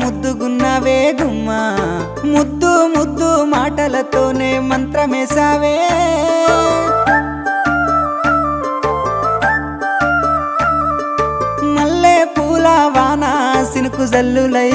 ముద్దుగున్నావే గుమ్మా ముద్దు ముద్దు మాటలతోనే మంత్రమేసావే మల్లె పూల వాన సినుకు జల్లులై